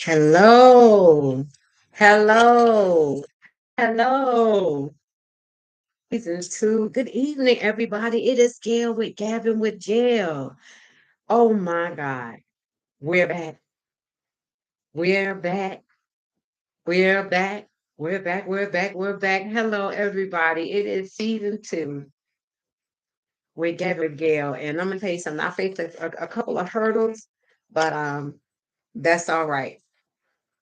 Hello. Hello. Hello. Season two. Good evening, everybody. It is Gail with Gabbing with Gail. Oh my God. We're back. We're back. We're back. We're back. We're back. We're back. Hello, everybody. It is season two with Gabbing with Gail. And I'm gonna tell you something. I faced a couple of hurdles, but that's all right.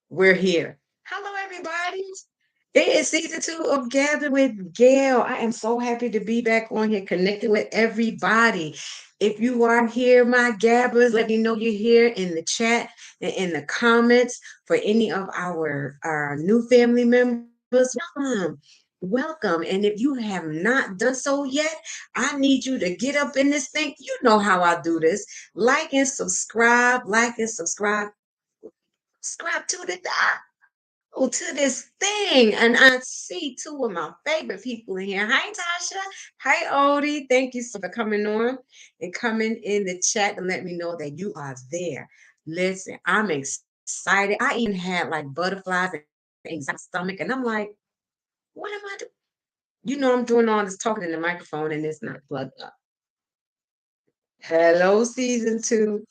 We're here. Hello, everybody. It is season two of Gabbing with Gail. I am so happy to be back on here connecting with everybody. If you are here, my Gabbers, let me know you're here in the chat and in the comments. For any of our new family members, welcome. Welcome. And if you have not done so yet, I need you to get up in this thing. You know how I do this. Like and subscribe, subscribe to the to this thing. And I see two of my favorite people in here. Hi, Tasha. Hi, Odie. Thank you so for coming on and coming in the chat and let me know that you are there. Listen, I'm excited. I even had like butterflies and anxiety in my stomach, and I'm like, what am I doing? You know, I'm doing all this talking in the microphone and it's not plugged up. Hello, season two.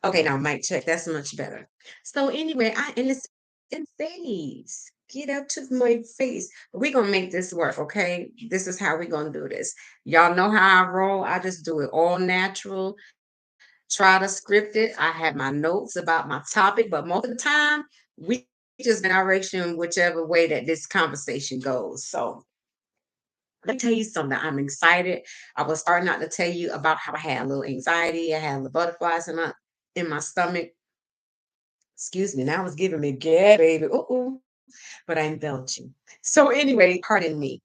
Okay, now mic check. That's much better. So anyway, I and it's in face. Get up to my face. We're gonna make this work, okay? This is how we're gonna do this. Y'all know how I roll. I just do it all natural. Try to script it. I have my notes about my topic, but most of the time we just direction whichever way that this conversation goes. So let me tell you something. I'm excited. I was starting out to tell you about how I had a little anxiety. I had the butterflies in my stomach. Excuse me. Now it's giving me gag, baby. Ooh, but I'm belching. So anyway, pardon me.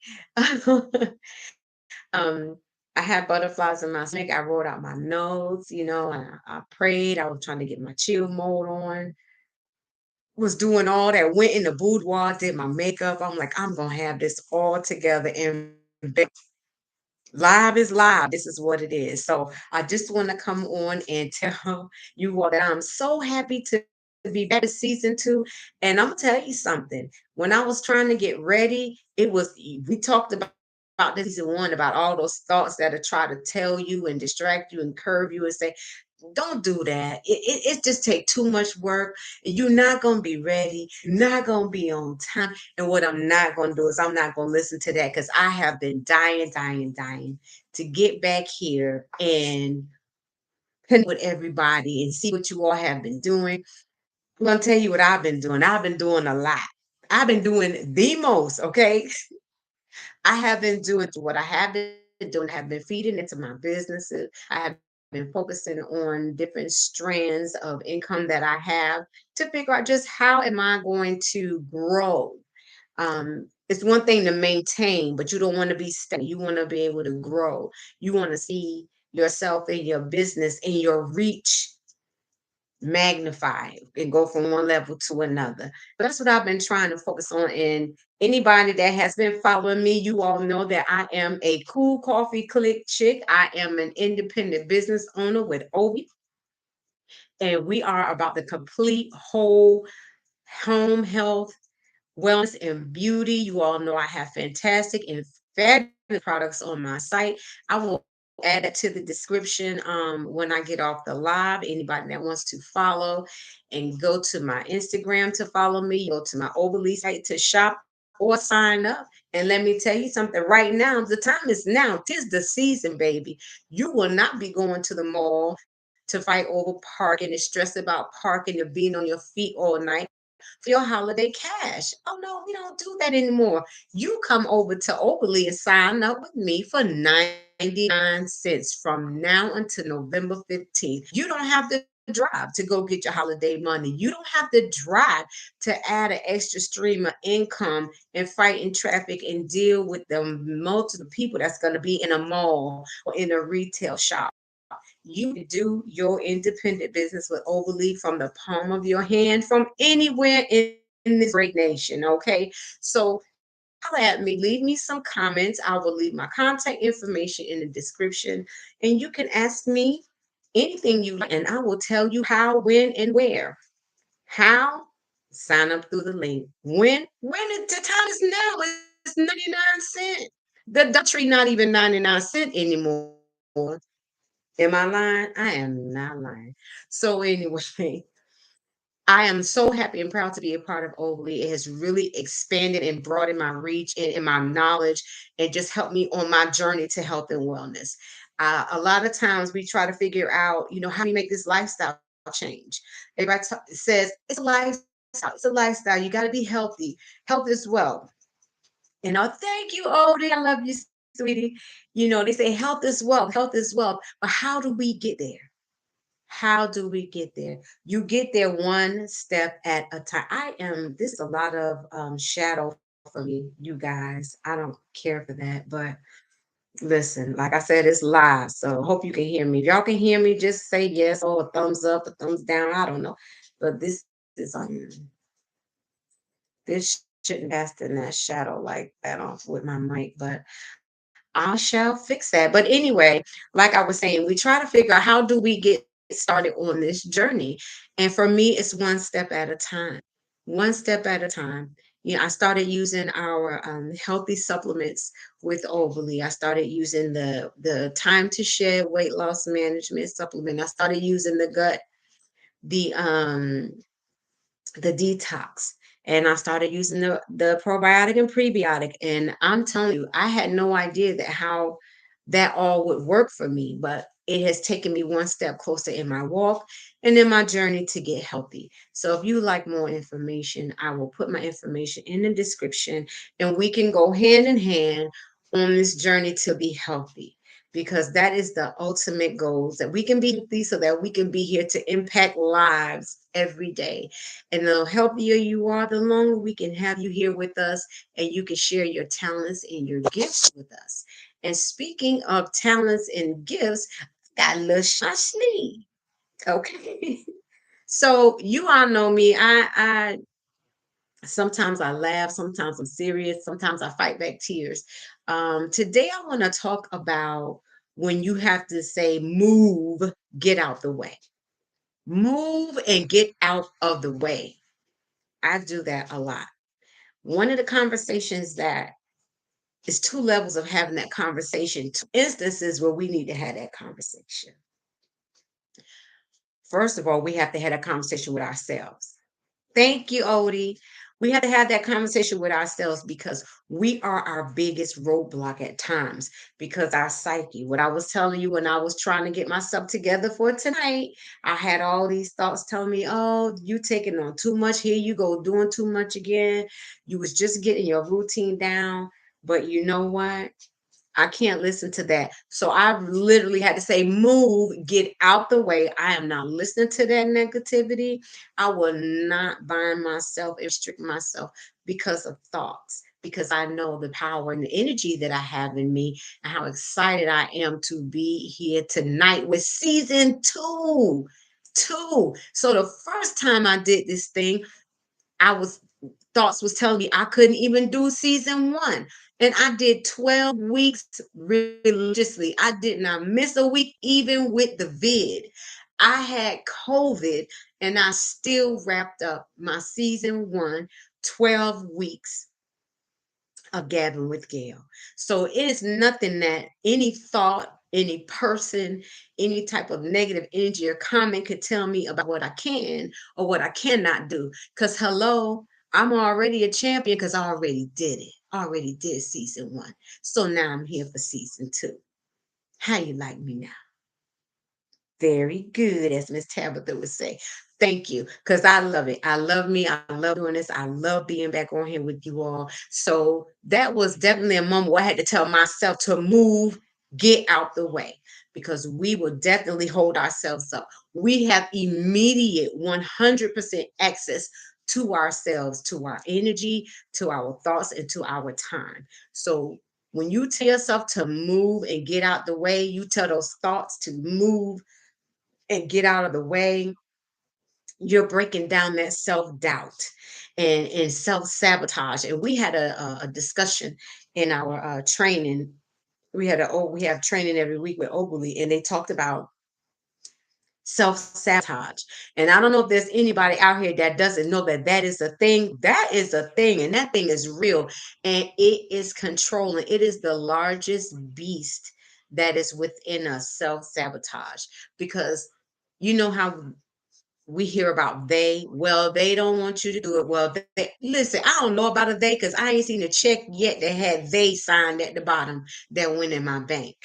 um, I had butterflies in my stomach. I wrote out my notes, and I prayed. I was trying to get my chill mode on. Was doing all that. Went in the boudoir, did my makeup. I'm like, I'm gonna have this all together and live is live. This is what it is. So I just want to come on and tell you all that I'm so happy to be back to season two. And I'm gonna tell you something. When I was trying to get ready, we talked about this season one, about all those thoughts that are try to tell you and distract you and curve you and say, don't do that. It just take too much work. And you're not gonna be ready. You're not gonna be on time. And what I'm not gonna do is I'm not gonna listen to that because I have been dying, dying, dying to get back here and connect with everybody and see what you all have been doing. I'm gonna tell you what I've been doing. I've been doing a lot. I've been doing the most, okay? I have been doing what I have been doing, I have been feeding into my businesses. I have been focusing on different strands of income that I have to figure out just how am I going to grow. It's one thing to maintain, but you don't want to be stagnant. You want to be able to grow. You want to see yourself in your business and your reach magnify and go from one level to another. That's what I've been trying to focus on. And anybody that has been following me, you all know that I am a cool coffee click chick. I am an independent business owner with Obi, and we are about the complete whole home health, wellness, and beauty. You all know I have fantastic and fabulous products on my site. I will add it to the description when I get off the live. Anybody that wants to follow and go to my Instagram to follow me, go to my Overly site to shop or sign up. And let me tell you something right now, the time is now. Tis the season, baby. You will not be going to the mall to fight over parking and stress about parking and being on your feet all night for your holiday cash. Oh no, we don't do that anymore. You come over to Overly and sign up with me for 99 cents from now until November 15th. You don't have to drive to go get your holiday money. You don't have to drive to add an extra stream of income and fight in traffic and deal with the multiple people that's going to be in a mall or in a retail shop. You can do your independent business with Overly from the palm of your hand from anywhere in this great nation. Okay. So holler at me, leave me some comments. I will leave my contact information in the description. And you can ask me. anything you like, and I will tell you how, when, and where. How? Sign up through the link. When the time is now. It's 99 cents. The Dollar Tree not even 99 cents anymore. Am I lying? I am not lying. So anyway, I am so happy and proud to be a part of Overly. It has really expanded and broadened my reach and my knowledge and just helped me on my journey to health and wellness. A lot of times we try to figure out, how do we make this lifestyle change? Everybody says it's a lifestyle. It's a lifestyle. You got to be healthy. Health is wealth. And oh, thank you, Odie. I love you, sweetie. They say health is wealth. Health is wealth. But how do we get there? How do we get there? You get there one step at a time. This is a lot of shadow for me, you guys. I don't care for that. But listen, like I said, it's live. So hope you can hear me. If y'all can hear me, just say yes or a thumbs up, a thumbs down. I don't know. But this shouldn't cast in that shadow like that off with my mic, but I shall fix that. But anyway, like I was saying, we try to figure out how do we get started on this journey. And for me, it's one step at a time. One step at a time. I started using our healthy supplements with Overly. I started using the time to shed weight loss management supplement. I started using the detox, and I started using the probiotic and prebiotic. And I'm telling you, I had no idea that how that all would work for me, but it has taken me one step closer in my walk and in my journey to get healthy. So if you like more information, I will put my information in the description, and we can go hand in hand on this journey to be healthy, because that is the ultimate goal, that we can be healthy so that we can be here to impact lives every day. And the healthier you are, the longer we can have you here with us, and you can share your talents and your gifts with us. And speaking of talents and gifts, I got a little shashni. Okay. So you all know me. I sometimes I laugh, sometimes I'm serious, sometimes I fight back tears. Today I want to talk about when you have to say move, get out the way. Move and get out of the way. I do that a lot. One of the conversations that is two levels of having that conversation, two instances where we need to have that conversation. First of all, we have to have a conversation with ourselves. Thank you, Odie. We have to have that conversation with ourselves, because we are our biggest roadblock at times, because our psyche, what I was telling you when I was trying to get myself together for tonight, I had all these thoughts telling me, oh, you taking on too much. Here you go, doing too much again. You was just getting your routine down. But you know what? I can't listen to that. So I literally had to say, move, get out the way. I am not listening to that negativity. I will not bind myself and restrict myself because of thoughts, because I know the power and the energy that I have in me, and how excited I am to be here tonight with season two. Two. So the first time I did this thing, I was thoughts was telling me I couldn't even do season one. And I did 12 weeks religiously. I did not miss a week, even with the vid. I had COVID, and I still wrapped up my season one, 12 weeks of Gabbing with Gayl. So it is nothing that any thought, any person, any type of negative energy or comment could tell me about what I can or what I cannot do. Because hello, I'm already a champion, because I already did it. I already did season one. So now I'm here for season two. How you like me now? Very good, as Miss Tabitha would say. Thank you, because I love it. I love me. I love doing this. I love being back on here with you all. So that was definitely a moment where I had to tell myself to move, get out the way, because we will definitely hold ourselves up. We have immediate 100% access to ourselves, to our energy, to our thoughts, and to our time. So when you tell yourself to move and get out the way, you tell those thoughts to move and get out of the way, you're breaking down that self-doubt and self-sabotage. And we had a discussion in our training. We have training every week with Oberly, and they talked about self-sabotage. And I don't know if there's anybody out here that doesn't know that that is a thing. That is a thing, and that thing is real, and it is controlling. It is the largest beast that is within us, self-sabotage. Because you know how we hear about they, well, they don't want you to do it. Well, they, listen, I don't know about a they because I ain't seen a check yet that had they signed at the bottom that went in my bank.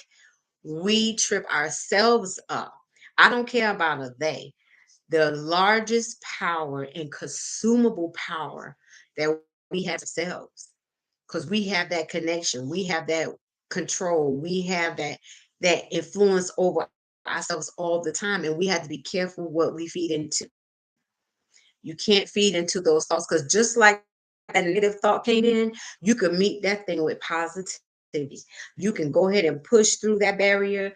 We trip ourselves up. I don't care about a they. The largest power and consumable power that we have ourselves, because we have that connection, we have that control, we have that influence over ourselves all the time, and we have to be careful what we feed into. You can't feed into those thoughts because just like that negative thought came in, you can meet that thing with positivity. You can go ahead and push through that barrier,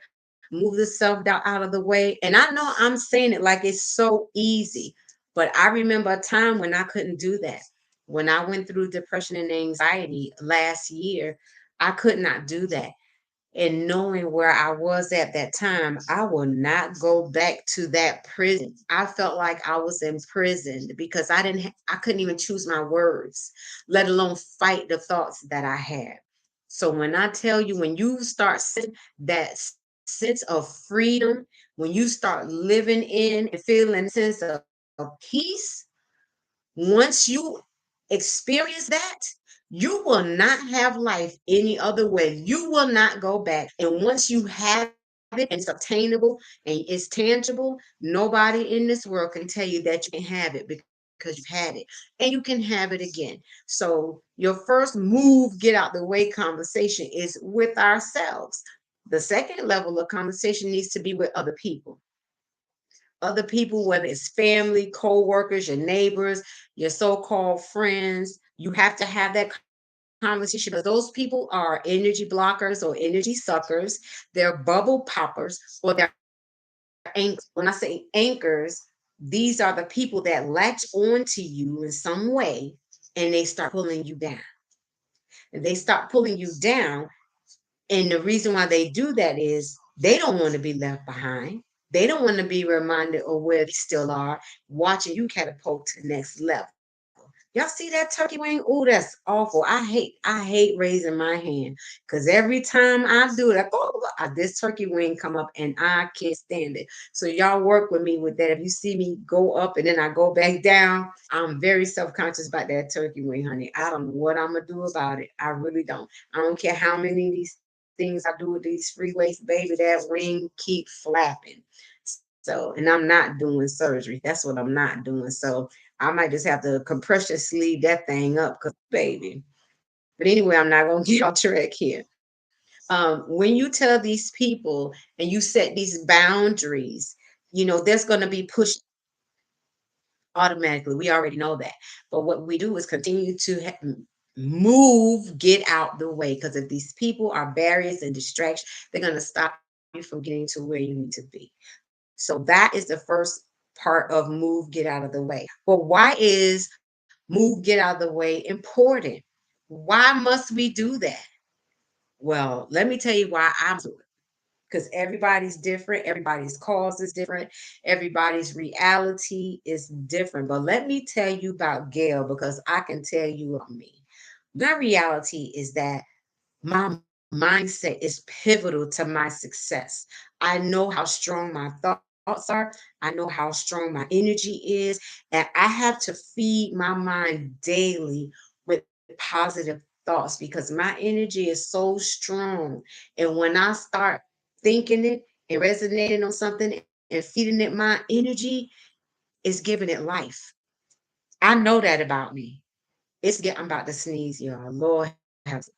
move the self-doubt out of the way. And I know I'm saying it like it's so easy, but I remember a time when I couldn't do that. When I went through depression and anxiety last year, I could not do that. And knowing where I was at that time, I will not go back to that prison. I felt like I was in prison because I couldn't even choose my words, let alone fight the thoughts that I had. So when I tell you, when you start that sense of freedom, when you start living in and feeling a sense of peace, once you experience that, you will not have life any other way. You will not go back. And once you have it and it's obtainable and it's tangible, nobody in this world can tell you that you can have it because you've had it. And you can have it again. So your first move, get out the way conversation is with ourselves. The second level of conversation needs to be with other people, whether it's family, co-workers, your neighbors, your so-called friends. You have to have that conversation because those people are energy blockers or energy suckers. They're bubble poppers or they're anchors. When I say anchors, these are the people that latch on to you in some way and they start pulling you down. And they start pulling you down. And the reason why they do that is they don't want to be left behind. They don't want to be reminded of where they still are, watching you catapult to the next level. Y'all see that turkey wing? Oh, that's awful. I hate raising my hand because every time I do it, this turkey wing come up and I can't stand it. So y'all work with me with that. If you see me go up and then I go back down, I'm very self-conscious about that turkey wing, honey. I don't know what I'm gonna do about it. I really don't. I don't care how many of these things I do with these freeways, baby, that wing keep flapping. So, and I'm not doing surgery. That's what I'm not doing. So I might just have to compression sleeve that thing up, cause baby. But anyway, I'm not gonna get off track here. When you tell these people and you set these boundaries, there's gonna be push automatically. We already know that. But what we do is continue to move, get out the way. Because if these people are barriers and distractions, they're going to stop you from getting to where you need to be. So that is the first part of move, get out of the way. But why is move, get out of the way important? Why must we do that? Well, let me tell you why I'm doing it. Because everybody's different, everybody's cause is different, everybody's reality is different. But let me tell you about Gail because I can tell you about me. My reality is that my mindset is pivotal to my success. I know how strong my thoughts are. I know how strong my energy is. And I have to feed my mind daily with positive thoughts because my energy is so strong. And when I start thinking it and resonating on something and feeding it my energy, it's giving it life. I know that about me. I'm about to sneeze, y'all. Lord have mercy.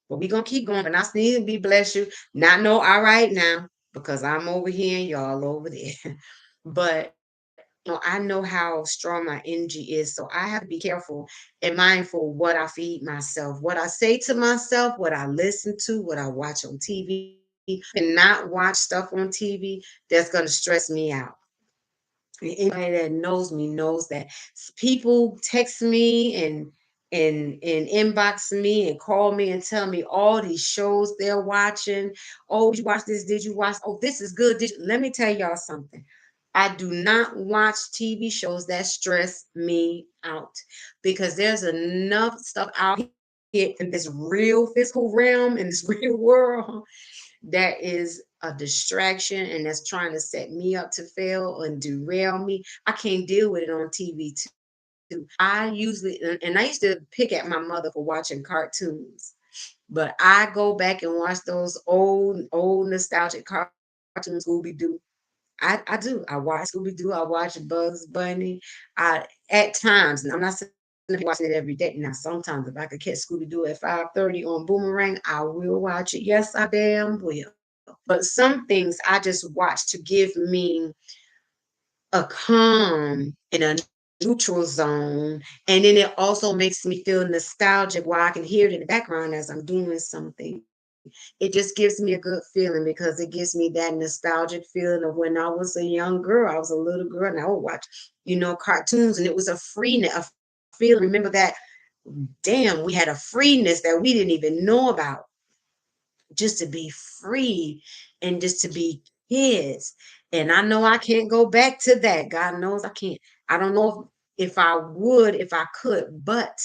But we gonna keep going. But not sneeze and be bless you. Not know all right now because I'm over here and y'all over there. But I know how strong my energy is. So I have to be careful and mindful what I feed myself, what I say to myself, what I listen to, what I watch on TV. Cannot watch stuff on TV that's gonna stress me out. Anybody that knows me knows that people text me and inbox me and call me and tell me all these shows they're watching. Oh, did you watch this? Did you watch? Oh, this is good. Let me tell y'all something. I do not watch TV shows that stress me out because there's enough stuff out here in this real physical realm, in this real world, that is a distraction and that's trying to set me up to fail and derail me. I can't deal with it on TV too. I usually, and I used to pick at my mother for watching cartoons, but I go back and watch those old nostalgic cartoons, Scooby Doo. I do. I watch Scooby Doo. I watch Bugs Bunny. I at times, and I'm not saying I'm watching it every day. Now, sometimes if I could catch Scooby Doo at 5:30 on Boomerang, I will watch it. Yes, I damn will. But some things I just watch to give me a calm in a neutral zone. And then it also makes me feel nostalgic while I can hear it in the background as I'm doing something. It just gives me a good feeling because it gives me that nostalgic feeling of when I was a young girl. I was a little girl and I would watch, cartoons, and it was a freeness, a feeling. Remember that, damn, we had a freeness that we didn't even know about, just to be free and just to be kids. And I know I can't go back to that. God knows I can't. I don't know if I would, if I could, but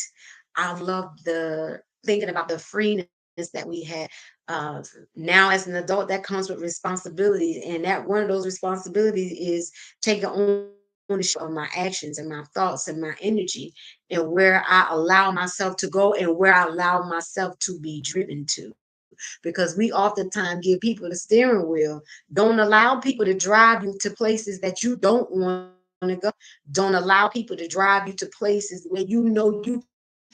I love the thinking about the freeness that we had. Now, as an adult, that comes with responsibilities, and that one of those responsibilities is taking ownership of my actions and my thoughts and my energy, and where I allow myself to go and where I allow myself to be driven to, because we oftentimes give people the steering wheel, don't allow people to drive you to places that you don't want to go, don't allow people to drive you to places where you know you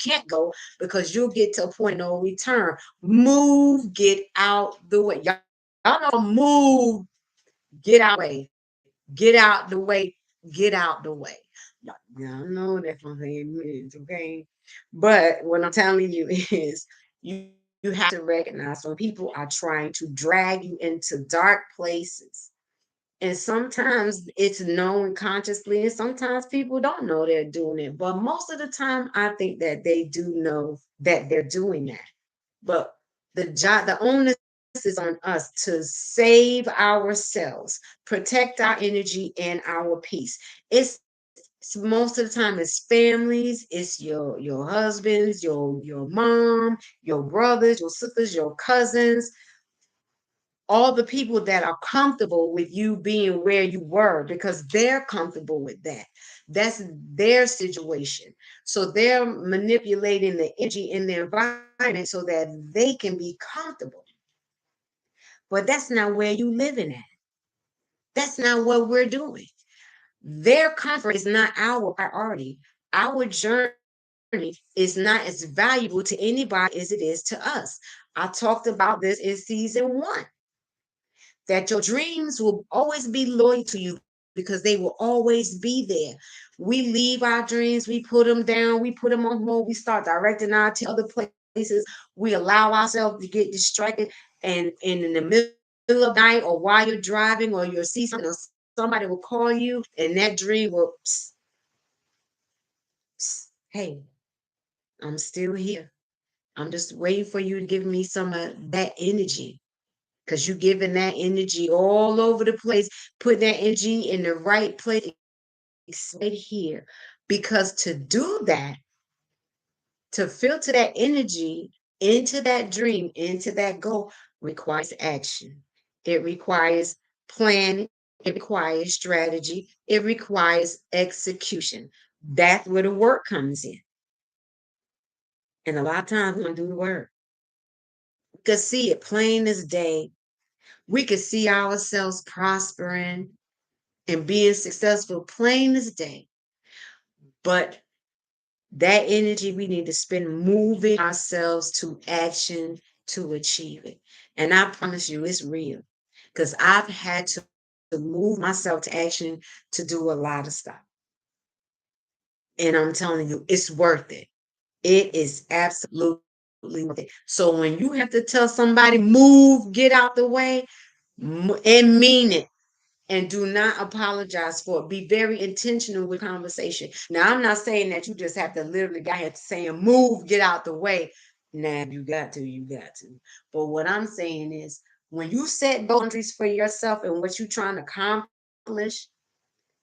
can't go because you'll get to a point of no return. Move, get out the way. Y'all know move, get out the way, get out the way, get out the way. Y'all know that's what I'm saying, okay? But what I'm telling you is you have to recognize when people are trying to drag you into dark places. And sometimes it's known consciously, and sometimes people don't know they're doing it. But most of the time, I think that they do know that they're doing that. But the onus is on us to save ourselves, protect our energy and our peace. Most of the time it's families, it's your husbands, your mom, your brothers, your sisters, your cousins, all the people that are comfortable with you being where you were because they're comfortable with that. That's their situation. So they're manipulating the energy in the environment so that they can be comfortable. But that's not where you living at. That's not what we're doing. Their comfort is not our priority. Our journey is not as valuable to anybody as it is to us. I talked about this in season one, that your dreams will always be loyal to you because they will always be there. We leave our dreams, we put them down, we put them on hold, we start directing our to other places. We allow ourselves to get distracted, and in the middle of the night or while you're driving or you'll see something or somebody will call you and that dream will, psst, psst, hey, I'm still here. I'm just waiting for you to give me some of that energy because you're giving that energy all over the place, put that energy in the right place, right here. Because to do that, to filter that energy into that dream, into that goal, requires action. It requires planning, it requires strategy, it requires execution. That's where the work comes in. And a lot of times we don't do the work. We could see it plain as day. We could see ourselves prospering and being successful plain as day. But that energy we need to spend moving ourselves to action to achieve it. And I promise you, it's real because I've had to move myself to action to do a lot of stuff. And I'm telling you, it's worth it. It is absolutely worth it. So when you have to tell somebody, move, get out the way, and mean it, and do not apologize for it. Be very intentional with conversation. Now, I'm not saying that you just have to literally get here saying, move, get out the way. Now, you got to, you got to. But what I'm saying is, when you set boundaries for yourself and what you're trying to accomplish,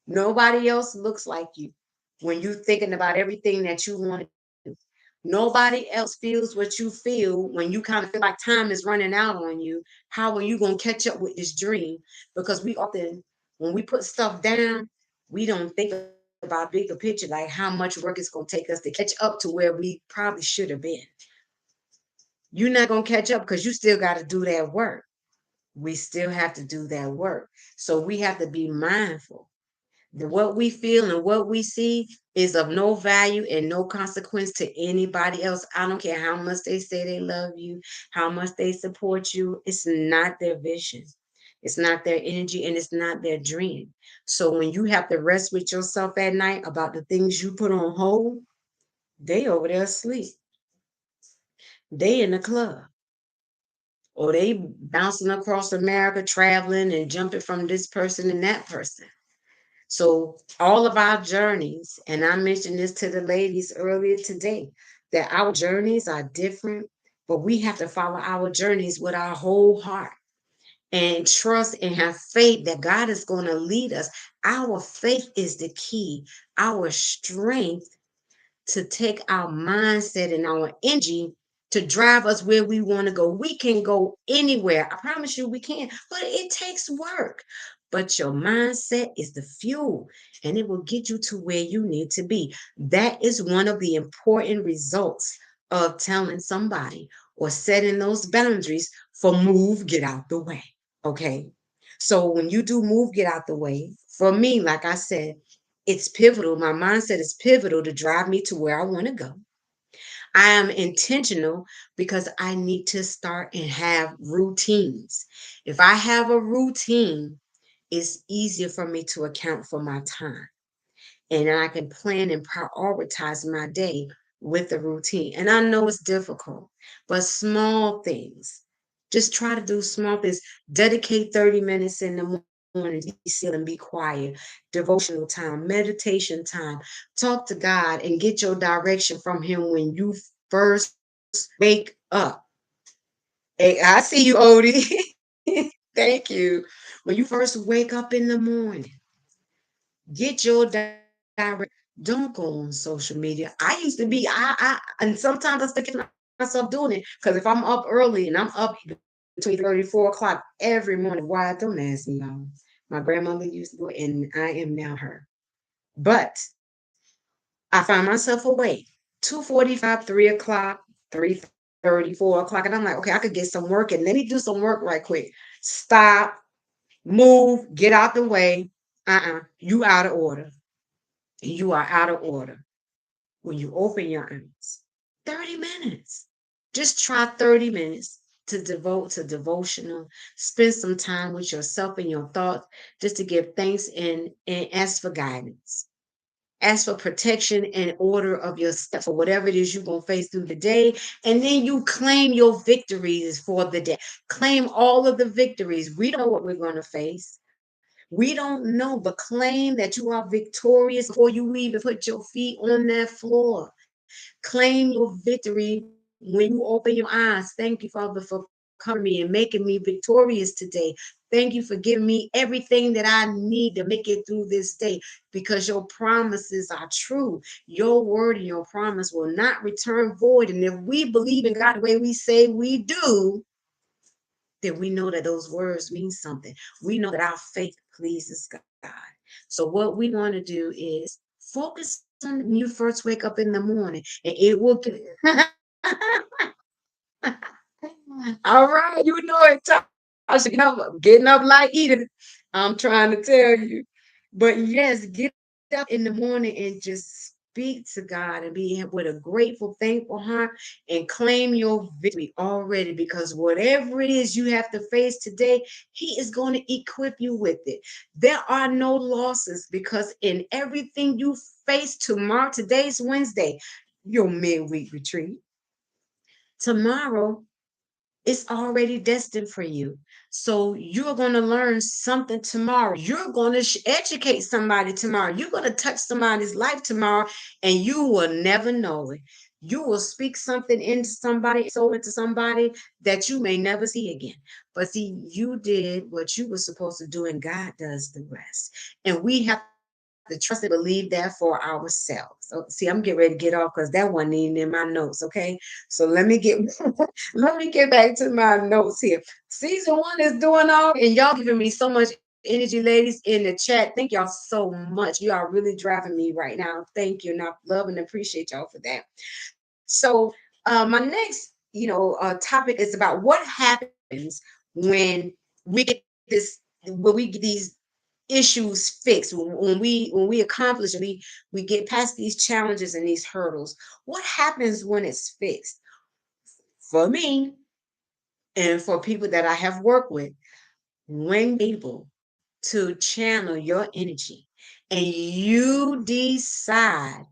Nobody else looks like you when you're thinking about everything that you want to do. Nobody else feels what you feel when you kind of feel like time is running out on you. How are you going to catch up with this dream? Because we often, when we put stuff down, we don't think about bigger picture, like how much work it's going to take us to catch up to where we probably should have been. You're not going to catch up because you still got to do that work. We still have to do that work. So we have to be mindful that what we feel and what we see is of no value and no consequence to anybody else. I don't care how much they say they love you, how much they support you. It's not their vision. It's not their energy and it's not their dream. So when you have to rest with yourself at night about the things you put on hold, they over there asleep. They in the club or they bouncing across America, traveling and jumping from this person and that person. So all of our journeys, and I mentioned this to the ladies earlier today, that our journeys are different, but we have to follow our journeys with our whole heart and trust and have faith that God is going to lead us. Our faith is the key. Our strength to take our mindset and our energy to drive us where we want to go. We can go anywhere. I promise you we can, but it takes work. But your mindset is the fuel and it will get you to where you need to be. That is one of the important results of telling somebody or setting those boundaries for move, get out the way. Okay. So when you do move, get out the way, for me, like I said, it's pivotal. My mindset is pivotal to drive me to where I want to go. I am intentional because I need to start and have routines. If I have a routine, it's easier for me to account for my time and I can plan and prioritize my day with the routine. And I know it's difficult, but small things. Just try to do small things. Dedicate 30 minutes in the morning, be still and be quiet. Devotional time, meditation time. Talk to God and get your direction from Him when you first wake up. Hey, I see you, Odie. Thank you. When you first wake up in the morning, get your direct. Don't go on social media. I used to be, and sometimes I still catch myself doing it because if I'm up early and I'm up between 3:30, 4 o'clock every morning, why? Don't ask me, y'all. My grandmother used to do it, and I am now her. But I find myself awake 2:45, 3 o'clock, 3:30, 4 o'clock, and I'm like, okay, I could get some work and let me do some work right quick. Stop, move, get out the way. You out of order. You are out of order. When you open your eyes, 30 minutes. Just try 30 minutes to devote to devotional. Spend some time with yourself and your thoughts just to give thanks and ask for guidance. Ask for protection and order of your steps for whatever it is you're going to face through the day. And then you claim your victories for the day. Claim all of the victories. We don't know what we're going to face. We don't know, but claim that you are victorious before you even put your feet on that floor. Claim your victory when you open your eyes. Thank you, Father, for covering me and making me victorious today. Thank you for giving me everything that I need to make it through this day because your promises are true. Your word and your promise will not return void. And if we believe in God the way we say we do, then we know that those words mean something. We know that our faith pleases God. So what we want to do is focus on when you first wake up in the morning, and it will get. All right, you know it, Tasha. Getting up like eating. I'm trying to tell you. But yes, get up in the morning and just speak to God and be with a grateful, thankful heart and claim your victory already because whatever it is you have to face today, He is going to equip you with it. There are no losses because in everything you face tomorrow, today's Wednesday, your midweek retreat. Tomorrow it's already destined for you. So you're going to learn something tomorrow. You're going to educate somebody tomorrow. You're going to touch somebody's life tomorrow, and you will never know it. You will speak something into somebody, so into somebody that you may never see again. But see, you did what you were supposed to do, and God does the rest. And we have to to trust and believe that for ourselves. So, see, I'm getting ready to get off because that wasn't even in my notes. Okay, so let me get let me get back to my notes here. Season one is doing all, and y'all giving me so much energy, ladies, in the chat. Thank y'all so much. You are really driving me right now. Thank you, and I love and appreciate y'all for that. So, my next, topic is about what happens when we get this, when we get these issues fixed, when we accomplish and we get past these challenges and these hurdles. What happens when it's fixed? For me and for people that I have worked with, when able to channel your energy and you decide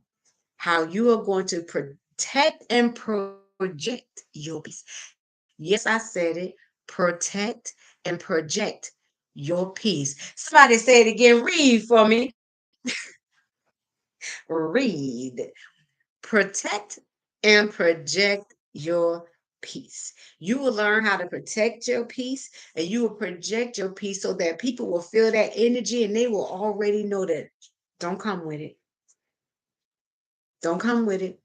how you are going to protect and project your peace. Yes, I said it. Protect and project your peace. Somebody say it again. Read for me. Read. Protect and project your peace. You will learn how to protect your peace and you will project your peace so that people will feel that energy and they will already know that don't come with it. Don't come with it.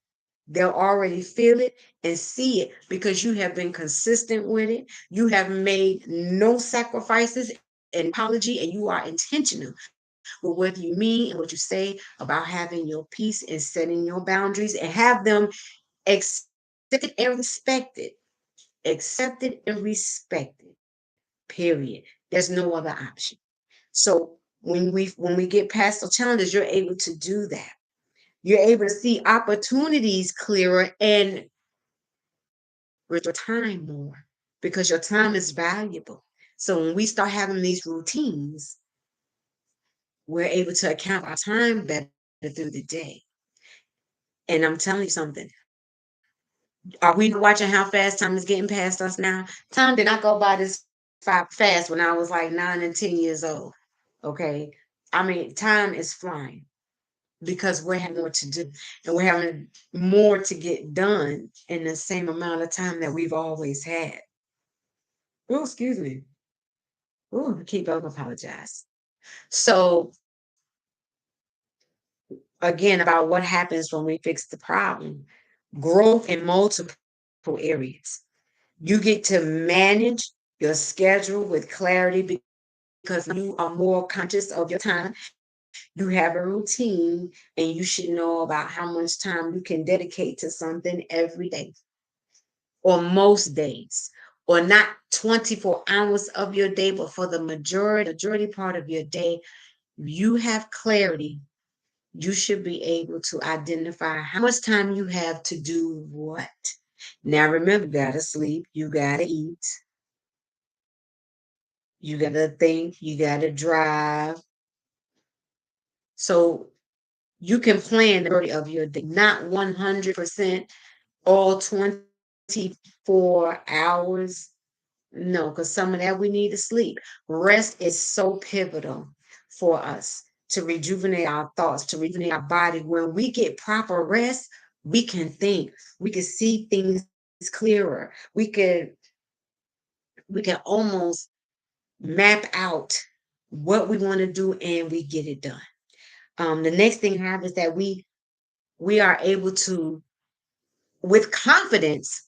They'll already feel it and see it because you have been consistent with it. You have made no sacrifices and apology, and you are intentional with what you mean and what you say about having your peace and setting your boundaries and have them accepted and respected. Accepted and respected. Period. There's no other option. So when we get past the challenges, you're able to do that. You're able to see opportunities clearer and with your time more because your time is valuable. So when we start having these routines, we're able to account our time better through the day. And I'm telling you something. Are we not watching how fast time is getting past us now? Time did not go by this fast when I was like 9 and 10 years old. Okay. I mean, time is flying because we're having more to do and we're having more to get done in the same amount of time that we've always had. Oh, excuse me. Oh, I keep up apologize. So again, about what happens when we fix the problem. Growth in multiple areas. You get to manage your schedule with clarity because you are more conscious of your time. You have a routine and you should know about how much time you can dedicate to something every day or most days or not 24 hours of your day, but for the majority part of your day, you have clarity. You should be able to identify how much time you have to do what. Now remember, you gotta sleep, you gotta eat, you gotta think, you gotta drive. So you can plan the majority of your day, not 100% all 24 hours. No, because some of that we need to sleep. Rest is so pivotal for us to rejuvenate our thoughts, to rejuvenate our body. When we get proper rest, we can think, we can see things clearer. We can almost map out what we want to do and we get it done. The next thing happens that we are able to, with confidence,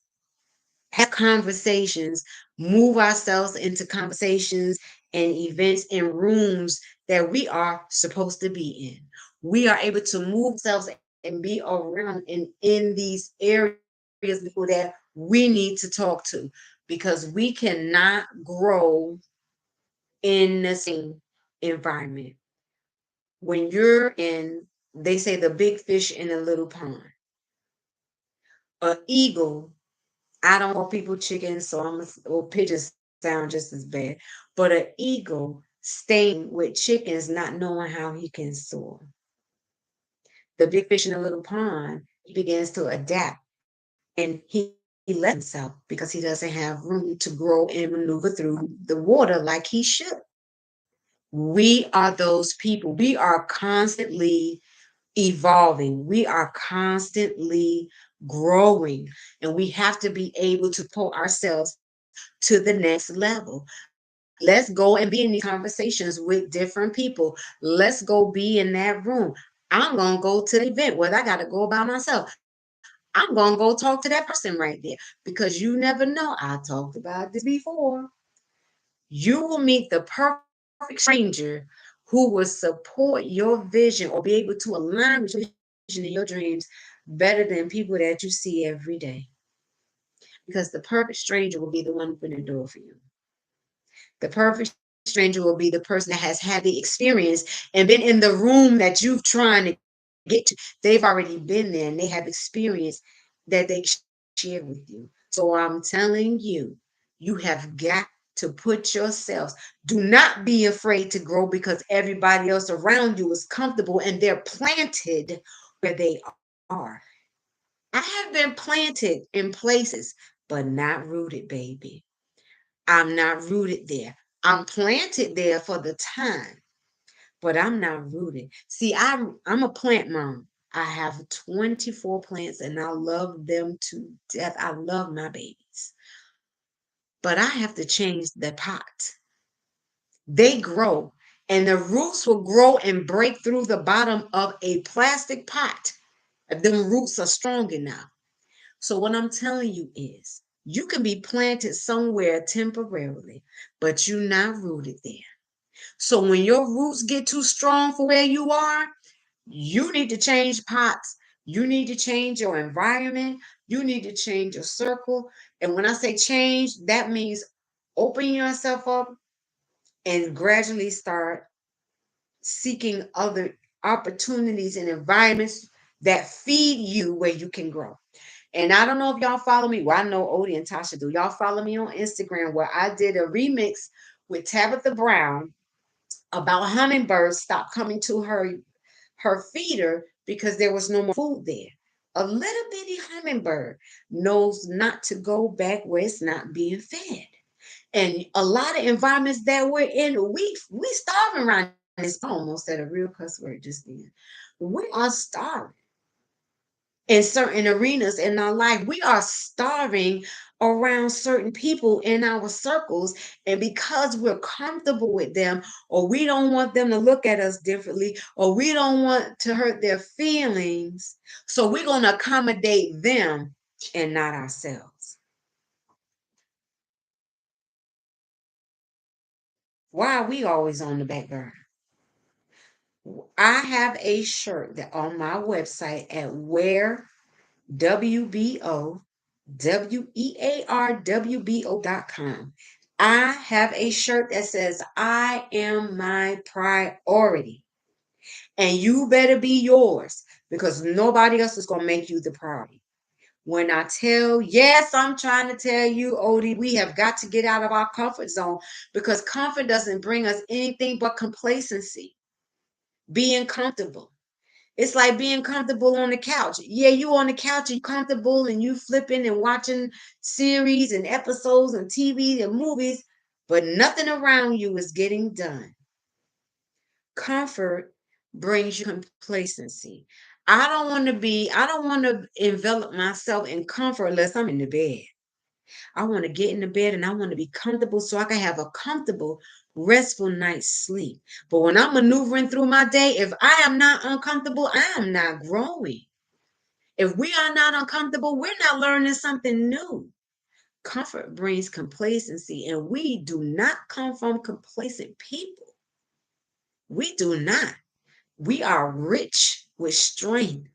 have conversations, move ourselves into conversations and events and rooms that we are supposed to be in. We are able to move ourselves and be around and in these areas people that we need to talk to because we cannot grow in the same environment. When you're in, they say the big fish in a little pond. An eagle, I don't call people chickens, so or pigeons sound just as bad. But an eagle staying with chickens, not knowing how he can soar. The big fish in the little pond, he begins to adapt and he lets himself because he doesn't have room to grow and maneuver through the water like he should. We are those people. We are constantly evolving. We are constantly growing, and we have to be able to pull ourselves to the next level. Let's go and be in these conversations with different people. Let's go be in that room. I'm going to go to the event, whether I got to go by myself. I'm going to go talk to that person right there because you never know. I talked about this before. You will meet the perfect stranger who will support your vision or be able to align with your vision and your dreams better than people that you see every day. Because the perfect stranger will be the one opening the door for you. The perfect stranger will be the person that has had the experience and been in the room that you've trying to get to. They've already been there and they have experience that they share with you. So I'm telling you have got to put yourselves. Do not be afraid to grow because everybody else around you is comfortable and they're planted where they are. I have been planted in places, but not rooted, baby. I'm not rooted there. I'm planted there for the time, but I'm not rooted. See, I'm a plant mom. I have 24 plants and I love them to death. I love my babies. But I have to change the pot. They grow and the roots will grow and break through the bottom of a plastic pot. If them roots are strong enough. So what I'm telling you is you can be planted somewhere temporarily, but you're not rooted there. So when your roots get too strong for where you are, you need to change pots. You need to change your environment. You need to change your circle. And when I say change, that means open yourself up and gradually start seeking other opportunities and environments that feed you where you can grow. And I don't know if y'all follow me. Well, I know Odie and Tasha do. Y'all follow me on Instagram where I did a remix with Tabitha Brown about hummingbirds stopped coming to her feeder because there was no more food there. A little bitty hummingbird knows not to go back where it's not being fed. And a lot of environments that we're in, we starving around this. Almost at a real cuss word just then. We are starving in certain arenas in our life. We are starving around certain people in our circles. And because we're comfortable with them, or we don't want them to look at us differently, or we don't want to hurt their feelings, so we're going to accommodate them and not ourselves. Why are we always on the back burner? I have a shirt that on my website at Wear WEARWBO.com. I have a shirt that says, I am my priority. And you better be yours because nobody else is going to make you the priority. When I tell, yes, I'm trying to tell you, Odie, we have got to get out of our comfort zone because comfort doesn't bring us anything but complacency, being comfortable. It's like being comfortable on the couch. Yeah, you on the couch and you comfortable and you flipping and watching series and episodes and TV and movies, but nothing around you is getting done. Comfort brings you complacency. I don't want to envelop myself in comfort unless I'm in the bed. I want to get in the bed and I want to be comfortable so I can have a comfortable, restful night's sleep. But when I'm maneuvering through my day, if I am not uncomfortable, I am not growing. If we are not uncomfortable, we're not learning something new. Comfort brings complacency, and we do not come from complacent people. We do not. We are rich with strength.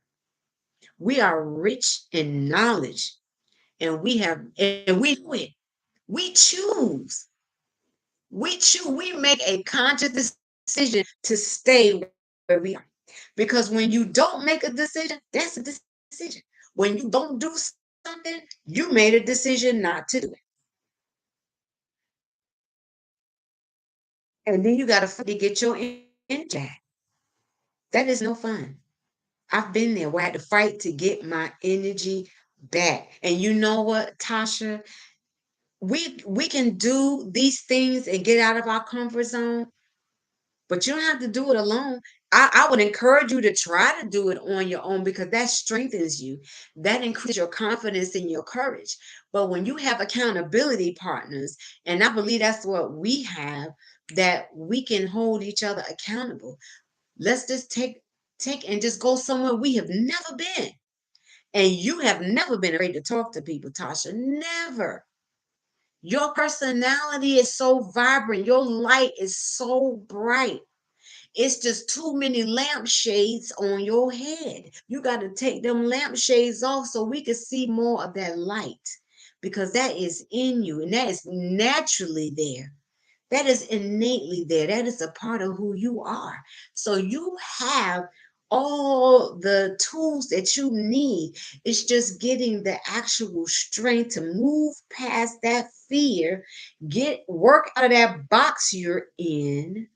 We are rich in knowledge, and we do it. We choose. We make a conscious decision to stay where we are. Because when you don't make a decision, that's a decision. When you don't do something, you made a decision not to do it. And then you got to fight to get your energy back. That is no fun. I've been there where I had to fight to get my energy back. And you know what, Tasha? We can do these things and get out of our comfort zone, but you don't have to do it alone. I would encourage you to try to do it on your own because that strengthens you. That increases your confidence and your courage. But when you have accountability partners, and I believe that's what we have, that we can hold each other accountable. Let's just take and just go somewhere we have never been. And you have never been afraid to talk to people, Tasha. Never. Your personality is so vibrant. Your light is so bright. It's just too many lampshades on your head. You got to take them lampshades off so we can see more of that light because that is in you and that is naturally there. That is innately there. That is a part of who you are. So you have all the tools that you need. It's just getting the actual strength to move past that fear, get work out of that box you're in.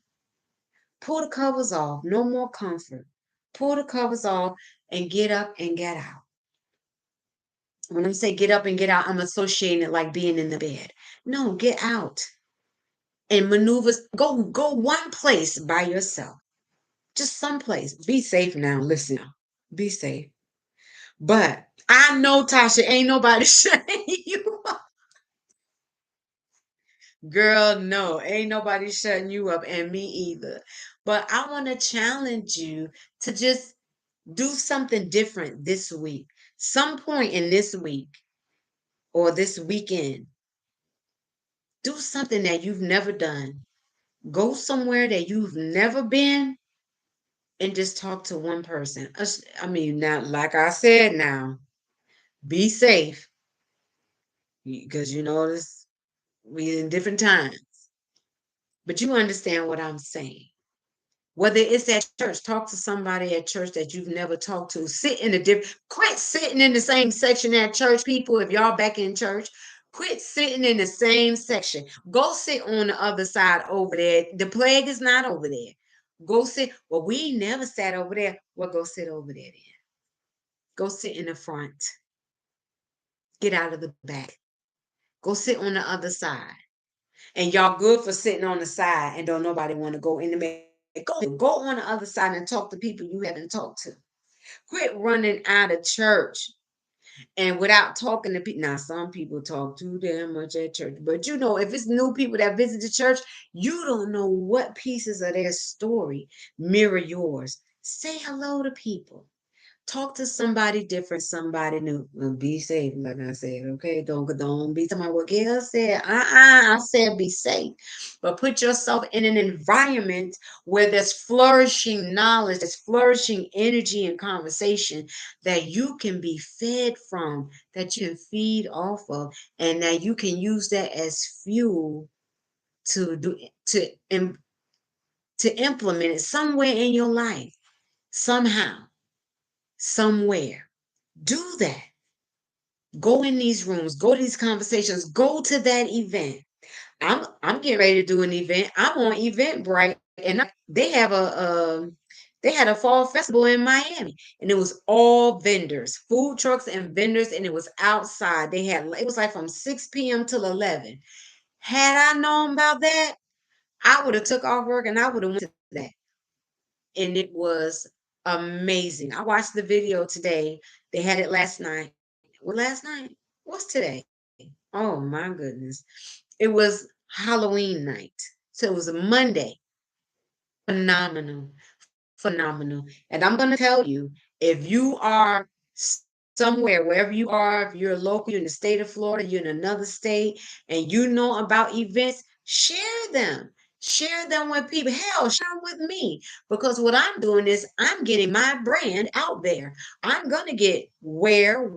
Pull the covers off. No more comfort. Pull the covers off and get up and get out. When I say get up and get out, I'm associating it like being in the bed. No, get out and maneuvers. Go one place by yourself. Just someplace. Be safe now. Listen, be safe. But I know, Tasha, ain't nobody shutting you up. Girl, no, ain't nobody shutting you up, and me either. But I want to challenge you to just do something different this week. Some point in this week or this weekend, do something that you've never done. Go somewhere that you've never been and just talk to one person. I mean, now, like I said, now be safe because you know this. We in different times, but you understand what I'm saying. Whether it's at church, talk to somebody at church that you've never talked to. Sit in a different, quit sitting in the same section at church, people. If y'all back in church, quit sitting in the same section. Go sit on the other side over there. The plague is not over there. Go sit. Well, we never sat over there. Well, go sit over there then. Go sit in the front. Get out of the back. Go sit on the other side. And y'all good for sitting on the side and don't nobody want to go in the middle. Go on the other side and talk to people you haven't talked to. Quit running out of church and without talking to people. Now, some people talk too damn much at church, but you know, if it's new people that visit the church, you don't know what pieces of their story mirror yours. Say hello to people. Talk to somebody different, somebody new. Well, be safe, like I said. Okay, don't be talking about what Gayl said. I said be safe, but put yourself in an environment where there's flourishing knowledge, there's flourishing energy and conversation that you can be fed from, that you can feed off of, and that you can use that as fuel to do to implement it somewhere in your life, somehow, somewhere. Do that. Go in these rooms, go to these conversations, go to that event. I'm getting ready to do an event. I'm on Eventbrite, and they had a fall festival in Miami, and it was all vendors, food trucks and vendors, and it was outside. It was like from 6 p.m. till 11. Had I known about that, I would have took off work and I would have went to that. And it was amazing. I watched the video today. They had it last night. Well, last night? What's today? Oh my goodness. It was Halloween night. So it was a Monday. Phenomenal. Phenomenal. And I'm going to tell you, if you are somewhere, wherever you are, if you're local, you're in the state of Florida, you're in another state, and you know about events, share them. Share them with people. Hell, share them with me. Because what I'm doing is I'm getting my brand out there. I'm going to get where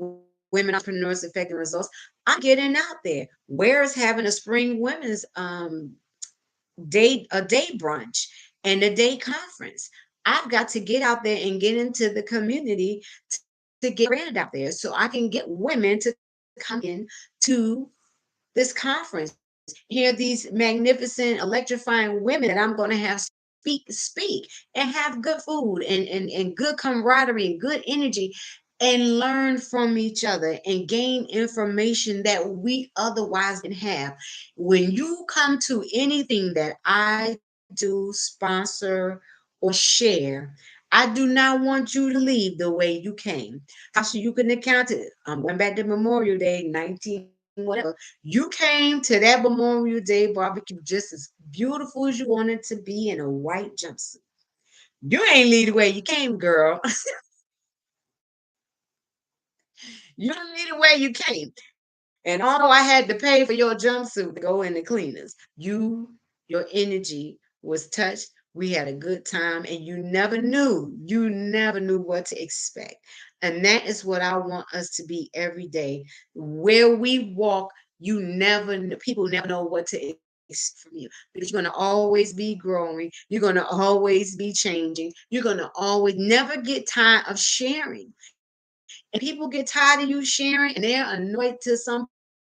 women entrepreneurs affecting results. I'm getting out there. Where is having a spring women's day brunch and a day conference. I've got to get out there and get into the community to get brand out there so I can get women to come in to this conference. Hear these magnificent, electrifying women that I'm going to have speak and have good food and good camaraderie and good energy and learn from each other and gain information that we otherwise didn't have. When you come to anything that I do sponsor or share. I do not want you to leave the way you came. Tasha, you can account it. Going back to Memorial Day, 19 whatever. You came to that Memorial Day barbecue just as beautiful as you wanted to be in a white jumpsuit. You ain't leave the way you came, girl. You didn't leave the way you came. And although I had to pay for your jumpsuit to go in the cleaners, your energy was touched. We had a good time, and you never knew what to expect. And that is what I want us to be every day. Where we walk, people never know what to expect from you because you're going to always be growing. You're going to always be changing. You're going to always never get tired of sharing. And people get tired of you sharing and they're annoyed to some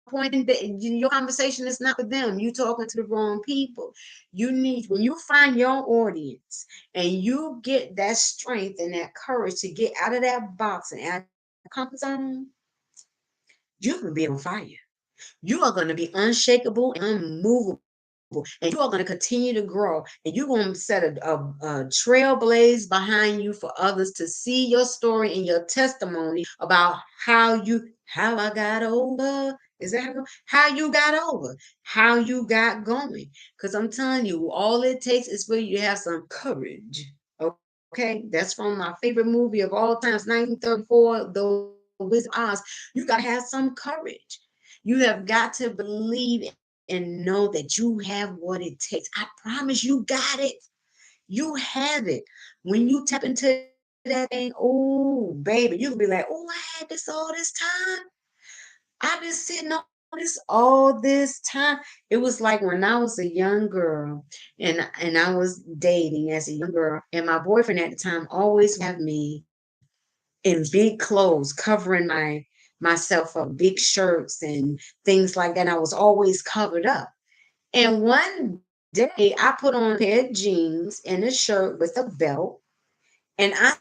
point. And your conversation is not with them. You talking to the wrong people. When you find your audience and you get that strength and that courage to get out of that box and out of that comfort zone, you're going to be on fire. You are going to be unshakable and unmovable, and you are going to continue to grow, and you're going to set a trailblaze behind you for others to see your story and your testimony about how I got over. Is that how you got over, how you got going? Because I'm telling you, all it takes is for you to have some courage. Okay, that's from my favorite movie of all times, 1934, The Wizard of Oz. You got to have some courage. You have got to believe and know that you have what it takes. I promise you got it. You have it. When you tap into that thing, oh, baby, you can be like, oh, I had this all this time. I've been sitting on this all this time. It was like when I was a young girl and I was dating as a young girl, and my boyfriend at the time always have me in big clothes covering myself up, big shirts and things like that. And I was always covered up. And one day I put on a pair of jeans and a shirt with a belt, and I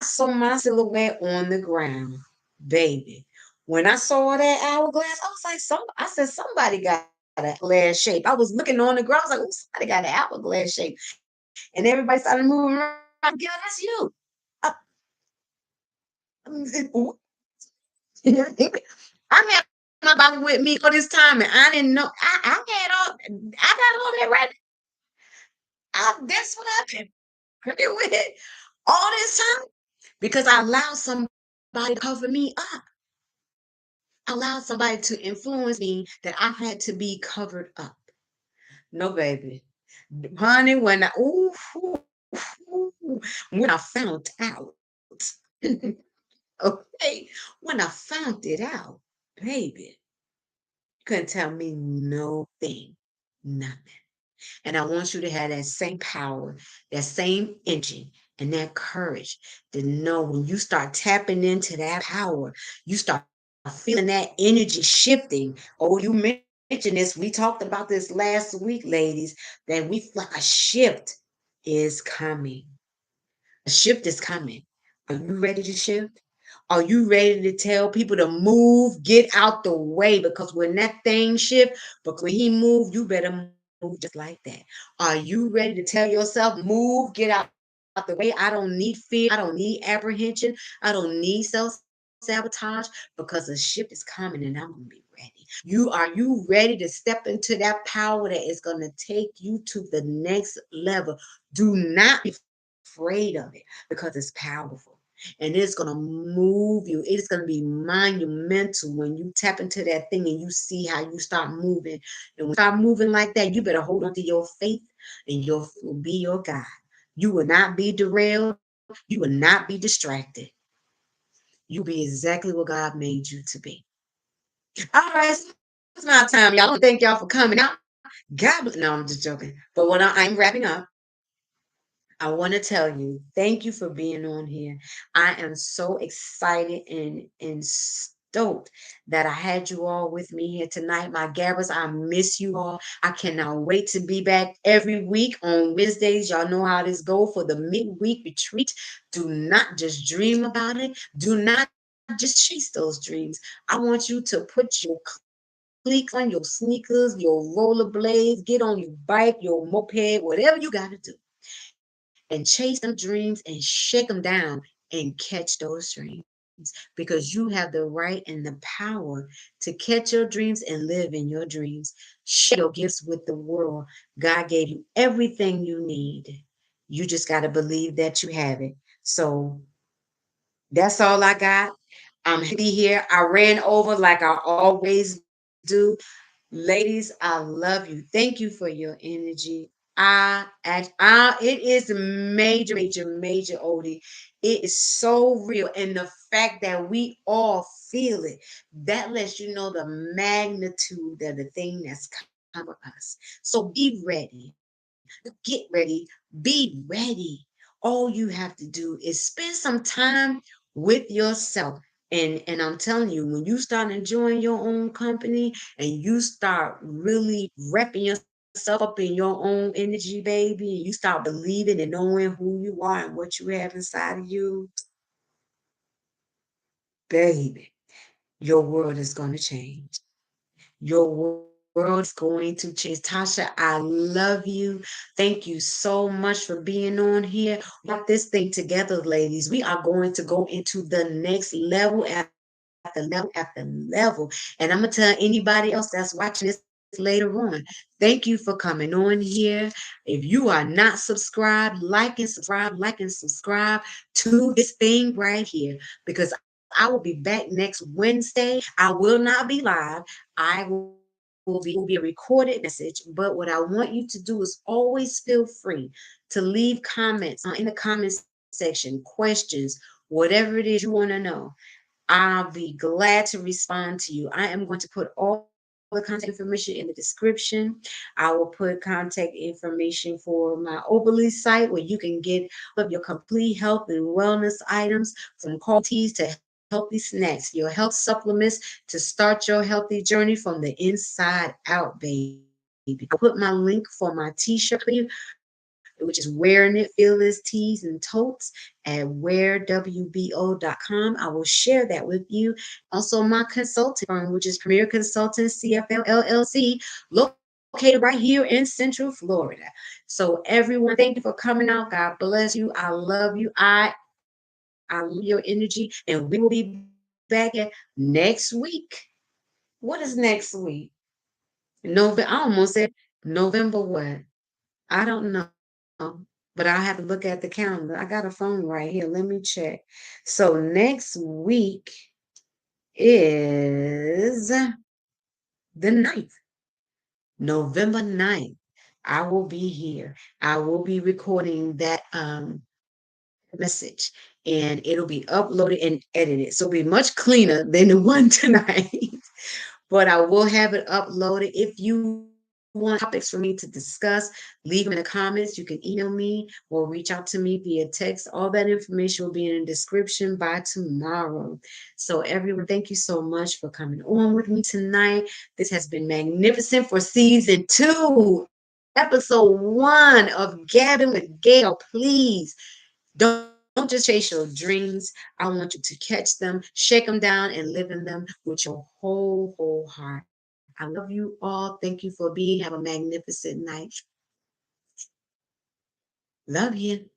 saw my silhouette on the ground. Baby. When I saw that hourglass, I was like, I said, somebody got a glass shape. I was looking on the ground, I was like, oh, somebody got an hourglass shape. And everybody started moving around. Girl, that's you. Uh, I had my Bible with me all this time, and I didn't know. I got all that right. That's what I've been working with all this time because I allowed somebody to cover me up. I allowed somebody to influence me that I had to be covered up. No, baby, honey. When I found out, okay, when I found it out, baby. Couldn't tell me no thing, nothing. And I want you to have that same power, that same engine, and that courage to know when you start tapping into that power, you start feeling that energy shifting. Oh, you mentioned this. We talked about this last week, ladies, that we feel like a shift is coming. A shift is coming. Are you ready to shift? Are you ready to tell people to move, get out the way? Because when that thing shift, because when he move, you better move just like that. Are you ready to tell yourself, move, get out the way? I don't need fear. I don't need apprehension. I don't need self-sabotage because a shift is coming and I'm gonna be ready. You ready to step into that power that is gonna take you to the next level? Do not be afraid of it because it's powerful and it's going to move you. It's going to be monumental when you tap into that thing and you see how you start moving. And when you start moving like that, you better hold on to your faith and your will be your guide. You will not be derailed. You will not be distracted. You'll be exactly what God made you to be. All right, so it's my time, y'all. I want to thank y'all for coming out. God, no, I'm just joking. But when I'm wrapping up, I want to tell you, thank you for being on here. I am so excited and stoked that I had you all with me here tonight. My Gabbers, I miss you all. I cannot wait to be back every week on Wednesdays. Y'all know how this go for the midweek retreat. Do not just dream about it. Do not just chase those dreams. I want you to put your cleats on, your sneakers, your rollerblades, get on your bike, your moped, whatever you got to do and chase them dreams and shake them down and catch those dreams because you have the right and the power to catch your dreams and live in your dreams. Share your gifts with the world. God gave you everything you need. You just got to believe that you have it. So that's all I got. I'm happy to be here. I ran over like I always do. Ladies, I love you. Thank you for your energy. It is major, major, major, Odie. It is so real. And the fact that we all feel it, that lets you know the magnitude of the thing that's coming for us. So be ready. Get ready. Be ready. All you have to do is spend some time with yourself. And I'm telling you, when you start enjoying your own company and you start really wrapping yourself up in your own energy, baby, and you start believing and knowing who you are and what you have inside of you, baby, your world is going to change. Your world is going to change. Tasha, I love you. Thank you so much for being on here. We got this thing together, ladies. We are going to go into the next level after level after level. And I'm going to tell anybody else that's watching this later on. Thank you for coming on here. If you are not subscribed, like and subscribe to this thing right here because I will be back next Wednesday. I will not be live. It will be a recorded message. But what I want you to do is always feel free to leave comments in the comment section, questions, whatever it is you want to know. I'll be glad to respond to you. I am going to put all the contact information in the description. I will put contact information for my Obali site where you can get all of your complete health and wellness items from coffee teas to healthy snacks, your health supplements to start your healthy journey from the inside out, baby. I'll put my link for my t-shirt for you, which is WEARNIT Fearless Tees and Totes at wearwbo.com. I will share that with you. Also, my consulting firm, which is Premierconsultingcfl LLC, located right here in Central Florida. So, everyone, thank you for coming out. God bless you. I love you. I love your energy, and we will be back at next week. What is next week? November. I almost said November what? I don't know, but I'll have to look at the calendar. I got a phone right here. Let me check. So next week is the 9th, November 9th. I will be here. I will be recording that message and it'll be uploaded and edited. So it'll be much cleaner than the one tonight. But I will have it uploaded. If you want topics for me to discuss, leave them in the comments. You can email me or reach out to me via text. All that information will be in the description by tomorrow. So, everyone, thank you so much for coming on with me tonight. This has been magnificent for season 2, episode 1 of Gabbing with Gayl. Please don't just chase your dreams. I want you to catch them, shake them down, and live in them with your whole heart. I love you all. Thank you for being. Have a magnificent night. Love you.